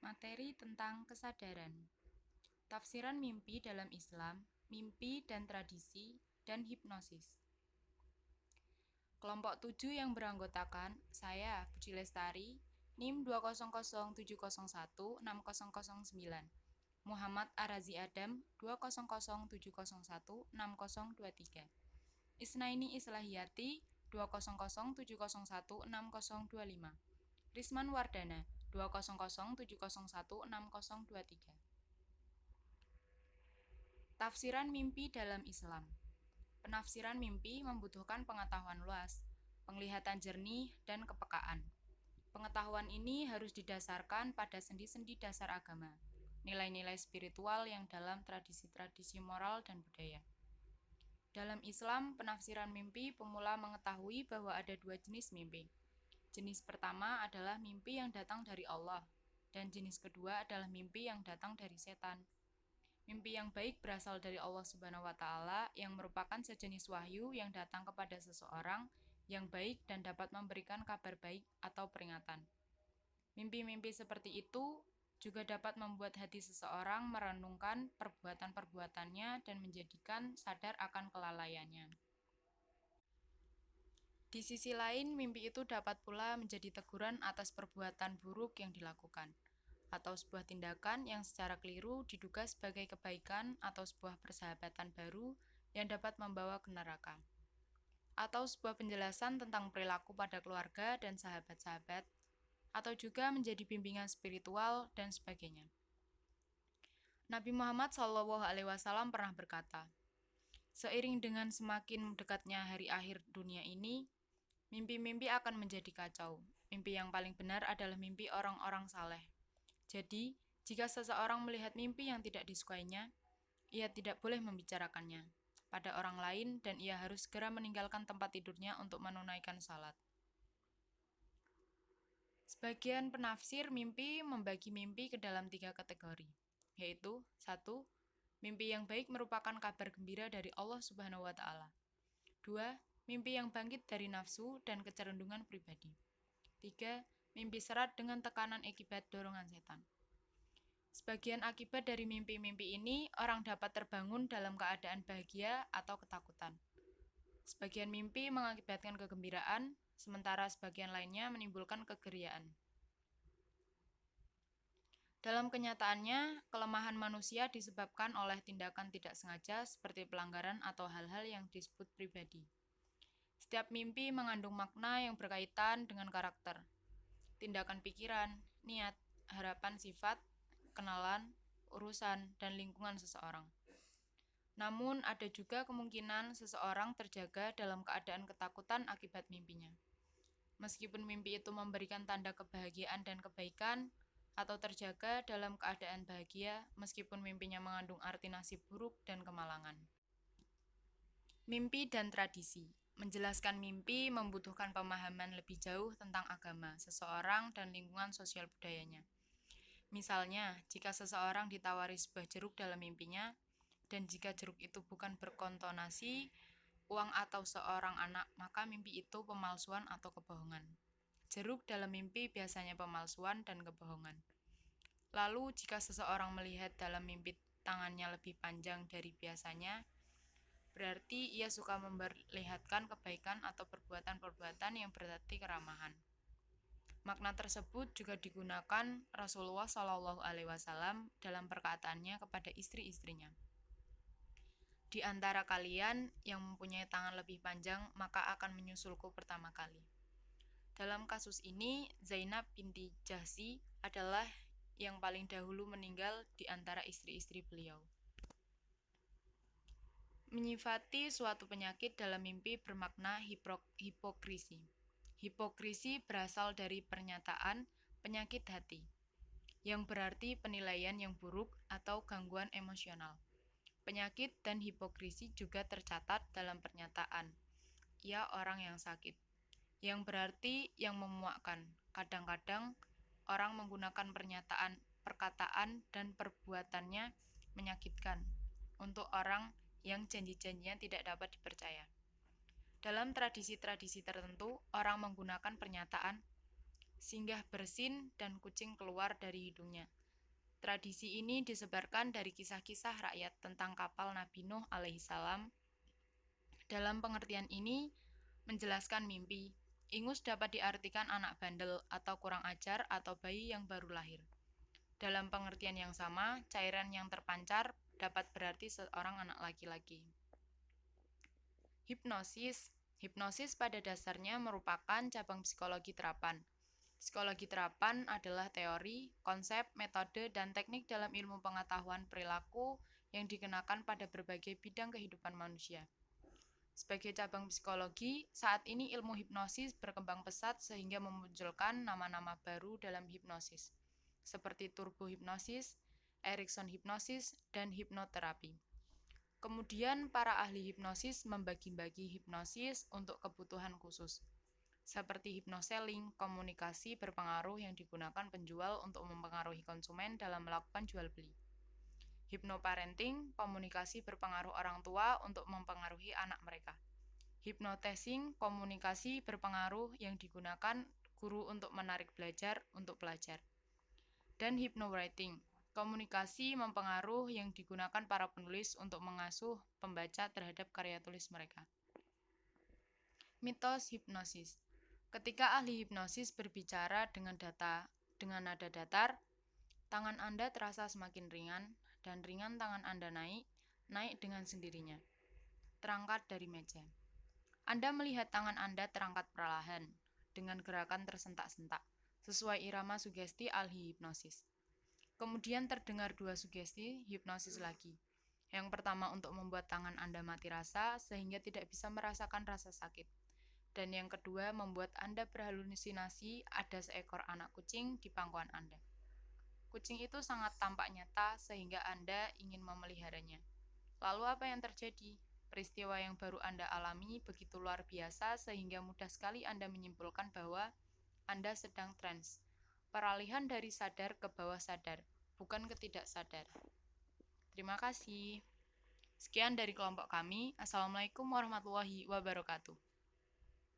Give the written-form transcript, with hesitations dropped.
Materi tentang kesadaran. Tafsiran mimpi dalam Islam, mimpi dan tradisi, dan hipnosis. Kelompok 7 yang beranggotakan saya, Puji Lestari, NIM 20070160009, Muhammad Arazi Adam 20070160023, Isnaini Islahiyati 20070160025, Risman Wardana 20070160023. Tafsiran mimpi dalam Islam. Penafsiran mimpi membutuhkan pengetahuan luas, penglihatan jernih, dan kepekaan. Pengetahuan ini harus didasarkan pada sendi-sendi dasar agama, nilai-nilai spiritual yang dalam tradisi-tradisi moral dan budaya. Dalam Islam, penafsiran mimpi pemula mengetahui bahwa ada dua jenis mimpi. Jenis pertama adalah mimpi yang datang dari Allah, dan jenis kedua adalah mimpi yang datang dari setan. Mimpi yang baik berasal dari Allah Subhanahu wa Ta'ala, yang merupakan sejenis wahyu yang datang kepada seseorang yang baik dan dapat memberikan kabar baik atau peringatan. Mimpi-mimpi seperti itu juga dapat membuat hati seseorang merenungkan perbuatan-perbuatannya dan menjadikan sadar akan kelalaiannya. Di sisi lain, mimpi itu dapat pula menjadi teguran atas perbuatan buruk yang dilakukan, atau sebuah tindakan yang secara keliru diduga sebagai kebaikan atau sebuah persahabatan baru yang dapat membawa ke neraka, atau sebuah penjelasan tentang perilaku pada keluarga dan sahabat-sahabat, atau juga menjadi bimbingan spiritual dan sebagainya. Nabi Muhammad SAW pernah berkata, seiring dengan semakin dekatnya hari akhir dunia ini, mimpi-mimpi akan menjadi kacau. Mimpi yang paling benar adalah mimpi orang-orang saleh. Jadi, jika seseorang melihat mimpi yang tidak disukainya, ia tidak boleh membicarakannya pada orang lain dan ia harus segera meninggalkan tempat tidurnya untuk menunaikan salat. Sebagian penafsir mimpi membagi mimpi ke dalam 3 kategori, yaitu 1. Mimpi yang baik merupakan kabar gembira dari Allah Subhanahu wa Ta'ala. 2. Mimpi yang bangkit dari nafsu dan kecerundungan pribadi. 3. Mimpi serat dengan tekanan akibat dorongan setan. Sebagian akibat dari mimpi-mimpi ini, orang dapat terbangun dalam keadaan bahagia atau ketakutan. Sebagian mimpi mengakibatkan kegembiraan, sementara sebagian lainnya menimbulkan kegeriaan. Dalam kenyataannya, kelemahan manusia disebabkan oleh tindakan tidak sengaja seperti pelanggaran atau hal-hal yang disebut pribadi. Setiap mimpi mengandung makna yang berkaitan dengan karakter, tindakan pikiran, niat, harapan sifat, kenalan, urusan, dan lingkungan seseorang. Namun, ada juga kemungkinan seseorang terjaga dalam keadaan ketakutan akibat mimpinya. Meskipun mimpi itu memberikan tanda kebahagiaan dan kebaikan, atau terjaga dalam keadaan bahagia meskipun mimpinya mengandung arti nasib buruk dan kemalangan. Mimpi dan tradisi. Menjelaskan mimpi membutuhkan pemahaman lebih jauh tentang agama, seseorang, dan lingkungan sosial budayanya. Misalnya, jika seseorang ditawari sebuah jeruk dalam mimpinya, dan jika jeruk itu bukan berkontonasi uang atau seorang anak, maka mimpi itu pemalsuan atau kebohongan. Jeruk dalam mimpi biasanya pemalsuan dan kebohongan. Lalu, jika seseorang melihat dalam mimpi tangannya lebih panjang dari biasanya, berarti ia suka memperlihatkan kebaikan atau perbuatan-perbuatan yang berarti keramahan. Makna tersebut juga digunakan Rasulullah SAW dalam perkataannya kepada istri-istrinya. Di antara kalian yang mempunyai tangan lebih panjang, maka akan menyusulku pertama kali. Dalam kasus ini, Zainab binti Jahsy adalah yang paling dahulu meninggal di antara istri-istri beliau. Menyifati suatu penyakit dalam mimpi bermakna hipokrisi. Hipokrisi berasal dari pernyataan penyakit hati, yang berarti penilaian yang buruk atau gangguan emosional. Penyakit dan hipokrisi juga tercatat dalam pernyataan, ia orang yang sakit, yang berarti yang memuakkan. Kadang-kadang orang menggunakan perkataan dan perbuatannya menyakitkan untuk orang yang janji-janjinya tidak dapat dipercaya. Dalam tradisi-tradisi tertentu, orang menggunakan pernyataan singgah bersin dan kucing keluar dari hidungnya. Tradisi ini disebarkan dari kisah-kisah rakyat tentang kapal Nabi Nuh alaihissalam. Dalam pengertian ini, menjelaskan mimpi. Ingus dapat diartikan anak bandel atau kurang ajar atau bayi yang baru lahir. Dalam pengertian yang sama, cairan yang terpancar dapat berarti seorang anak laki-laki. Hipnosis. Hipnosis pada dasarnya merupakan cabang psikologi terapan. Psikologi terapan adalah teori, konsep, metode, dan teknik dalam ilmu pengetahuan perilaku yang dikenakan pada berbagai bidang kehidupan manusia. Sebagai cabang psikologi, saat ini ilmu hipnosis berkembang pesat sehingga memunculkan nama-nama baru dalam hipnosis, seperti turbohipnosis, Erikson hipnosis, dan hipnoterapi. Kemudian para ahli hipnosis membagi-bagi hipnosis untuk kebutuhan khusus, seperti hipnoselling, komunikasi berpengaruh yang digunakan penjual untuk mempengaruhi konsumen dalam melakukan jual beli. Hipnoparenting, komunikasi berpengaruh orang tua untuk mempengaruhi anak mereka. Hypnotizing, komunikasi berpengaruh yang digunakan guru untuk menarik belajar untuk pelajar. Dan hypnowriting, komunikasi mempengaruh yang digunakan para penulis untuk mengasuh pembaca terhadap karya tulis mereka. Mitos hipnosis. Ketika ahli hipnosis berbicara dengan nada datar, tangan Anda terasa semakin ringan, dan ringan tangan Anda naik dengan sendirinya. Terangkat dari meja. Anda melihat tangan Anda terangkat perlahan, dengan gerakan tersentak-sentak, sesuai irama sugesti ahli hipnosis. Kemudian terdengar dua sugesti hipnosis lagi. Yang pertama untuk membuat tangan Anda mati rasa, sehingga tidak bisa merasakan rasa sakit. Dan yang kedua membuat Anda berhalusinasi ada seekor anak kucing di pangkuan Anda. Kucing itu sangat tampak nyata sehingga Anda ingin memeliharanya. Lalu apa yang terjadi? Peristiwa yang baru Anda alami begitu luar biasa sehingga mudah sekali Anda menyimpulkan bahwa Anda sedang trans. Peralihan dari sadar ke bawah sadar, bukan ketidaksadar. Terima kasih. Sekian dari kelompok kami. Assalamualaikum warahmatullahi wabarakatuh.